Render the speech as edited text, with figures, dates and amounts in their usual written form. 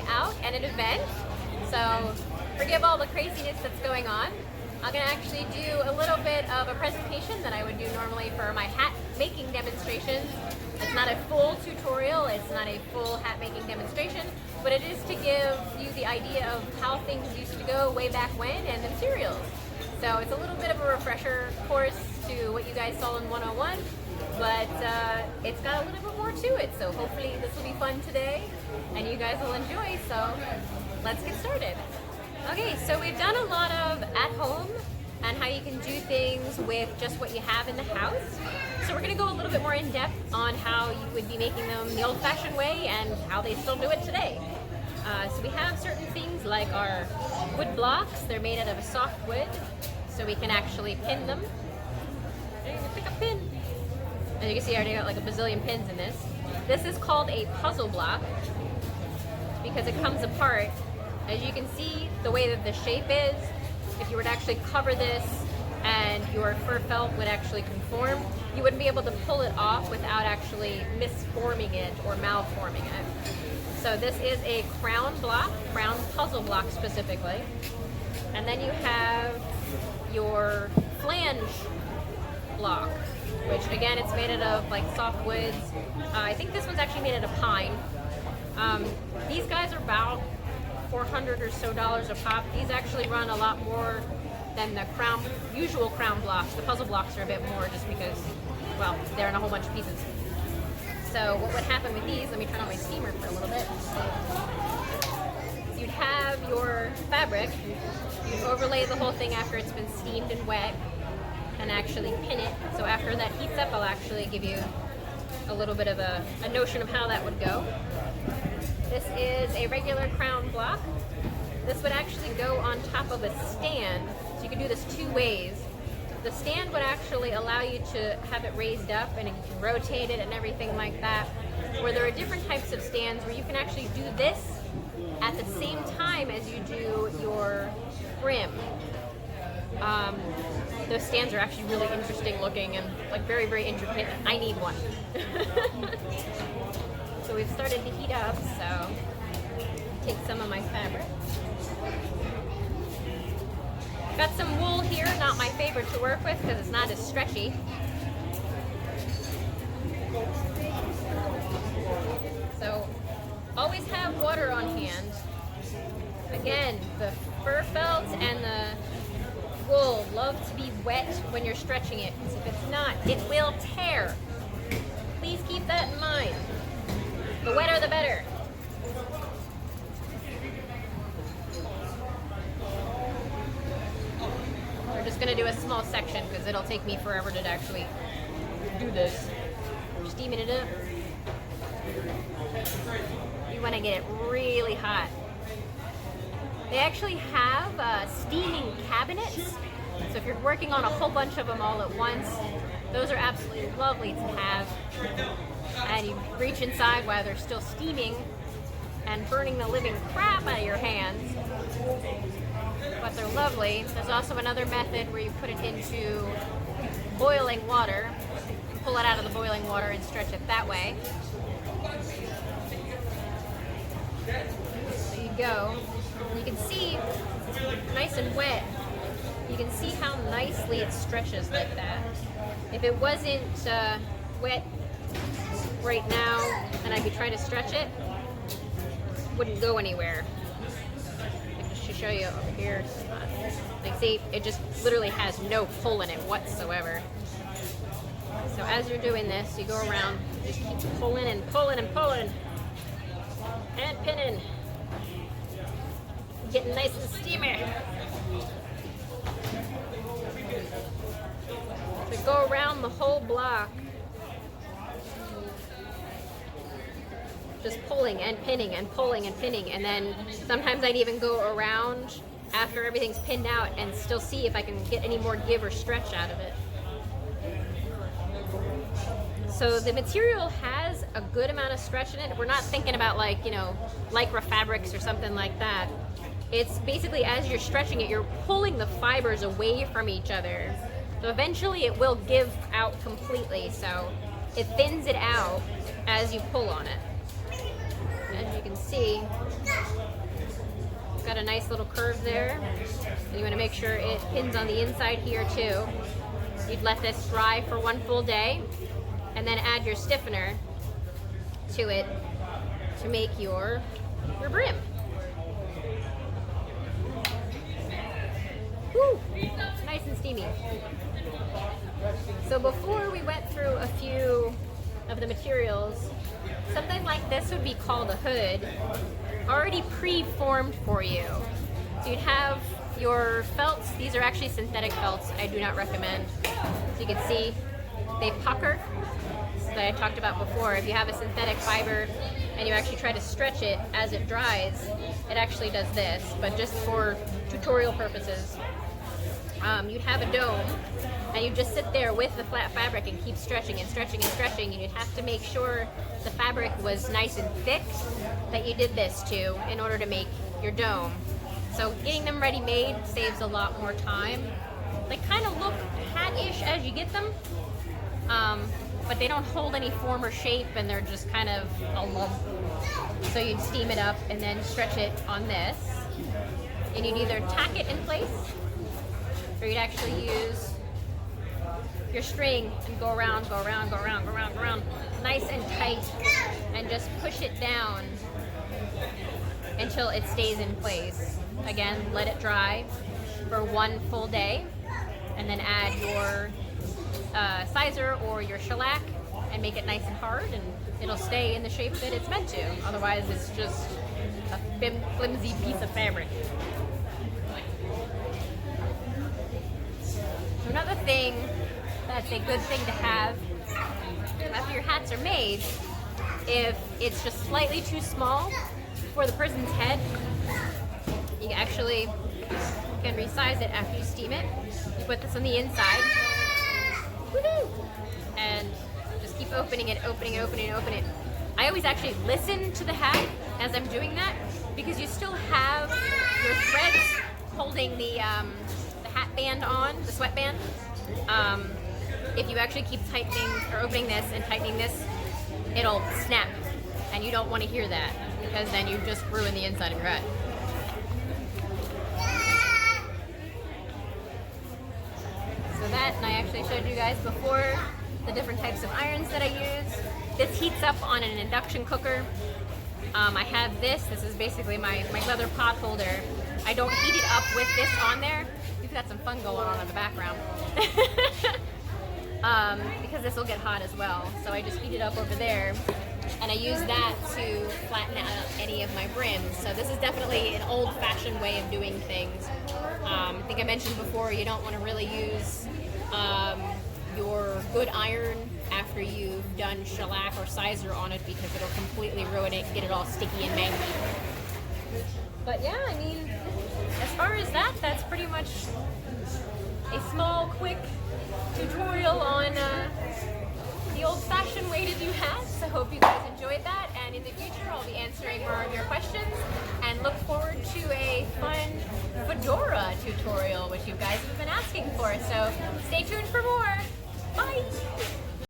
out at an event, so forgive all the craziness that's going on. I'm going to actually do a little bit of a presentation that I would do normally for my hat making demonstrations. It's not a full tutorial, it's not a full hat making demonstration, but it is to give you the idea of how things used to go way back when and the materials. So it's a little bit of a refresher course to what you guys saw in 101, but it's got a little bit more to it. So hopefully this will be fun today and you guys will enjoy. So let's get started. Okay, so we've done a lot of at home and how you can do things with just what you have in the house. So we're going to go a little bit more in depth on how you would be making them the old-fashioned way and how they still do it today. So we have certain things like our wood blocks. They're made out of a soft wood, so we can actually pin them. You can pick a pin. As you can see, I already got like a bazillion pins in this. This is called a puzzle block because it comes apart. As you can see, the way that the shape is, if you were to actually cover this and your fur felt would actually conform, you wouldn't be able to pull it off without actually misforming it or malforming it. So this is a crown block, crown puzzle block specifically. And then you have your flange block, which again, it's made out of like soft woods. I think this one's actually made out of pine. These guys are about $400 or so a pop. These actually run a lot more than the usual crown blocks. The puzzle blocks are a bit more just because, well, they're in a whole bunch of pieces. So what would happen with these, let me turn on my steamer for a little bit. So you'd have your fabric, you'd overlay the whole thing after it's been steamed and wet, and actually pin it. So after that heats up, I'll actually give you a little bit of a notion of how that would go. This is a regular crown block. This would actually go on top of a stand, so you can do this two ways. The stand would actually allow you to have it raised up and you can rotate it and everything like that, where there are different types of stands where you can actually do this at the same time as you do your brim. Those stands are actually really interesting looking and like very, very intricate. I need one. So we've started to heat up, so take some of my fabric. Got some wool here, not my favorite to work with because it's not as stretchy. So always have water on hand. Again, the fur felt and the wool love to be wet when you're stretching it, because if it's not, it will tear. Please keep that in mind. The wetter the better. We're just going to do a small section because it'll take me forever to actually do this. We're steaming it up. You want to get it really hot. They actually have steaming cabinets. So if you're working on a whole bunch of them all at once, those are absolutely lovely to have. And you reach inside while they're still steaming and burning the living crap out of your hands. But they're lovely. There's also another method where you put it into boiling water, pull it out of the boiling water and stretch it that way. There you go. You can see it's nice and wet. You can see how nicely it stretches like that. If it wasn't wet right now and I'd be trying to stretch it, wouldn't go anywhere. Just to show you over here, like see, it just literally has no pull in it whatsoever. So as you're doing this, you go around, just keep pulling and pulling and pulling and pinning, getting nice and steamy. So go around the whole block, just pulling and pinning and pulling and pinning, and then sometimes I'd even go around after everything's pinned out and still see if I can get any more give or stretch out of it. So the material has a good amount of stretch in it. We're not thinking about like, you know, lycra fabrics or something like that. It's basically as you're stretching it, you're pulling the fibers away from each other. So eventually it will give out completely. So it thins it out as you pull on it. As you can see, got a nice little curve there. And you want to make sure it pins on the inside here too. You'd let this dry for 1 full day and then add your stiffener to it to make your brim. Woo! Nice and steamy. So before we went through a few of the materials, something like this would be called a hood, already pre-formed for you. So you'd have your felts. These are actually synthetic felts. I do not recommend. So you can see they pucker, that I talked about before. If you have a synthetic fiber and you actually try to stretch it as it dries, it actually does this, but just for tutorial purposes. You'd have a dome and you just sit there with the flat fabric and keep stretching and stretching and stretching, and you'd have to make sure the fabric was nice and thick that you did this to in order to make your dome. So getting them ready made saves a lot more time. They kind of look hat-ish as you get them, but they don't hold any form or shape, and they're just kind of a lump. So you'd steam it up and then stretch it on this, and you'd either tack it in place or you'd actually use your string and go around, go around, go around, go around, go around, nice and tight, and just push it down until it stays in place. Again, let it dry for 1 full day, and then add your sizer or your shellac and make it nice and hard, and it'll stay in the shape that it's meant to. Otherwise, it's just a flimsy piece of fabric. Another thing that's a good thing to have after your hats are made, if it's just slightly too small for the person's head, you actually can resize it after you steam it. You put this on the inside, woohoo, and just keep opening it, opening, opening, opening it. I always actually listen to the hat as I'm doing that, because you still have your threads holding the hat band on, the sweat band. If you actually keep tightening or opening this and tightening this, it'll snap, and you don't want to hear that, because then you just ruin the inside of your hat. So that, and I actually showed you guys before the different types of irons that I use. This heats up on an induction cooker. I have this is basically my leather pot holder. I don't heat it up with this on there. We've got some fun going on in the background. Because this will get hot as well. So I just heat it up over there, and I use that to flatten out any of my brims. So this is definitely an old-fashioned way of doing things. I think I mentioned before, you don't want to really use your good iron after you've done shellac or sizer on it, because it'll completely ruin it, get it all sticky and mangy. But yeah, I mean, as far as that, that's pretty much a small, quick tutorial on the old-fashioned way to do hats. I hope you guys enjoyed that, and in the future I'll be answering more of your questions, and look forward to a fun fedora tutorial, which you guys have been asking for. So stay tuned for more. Bye!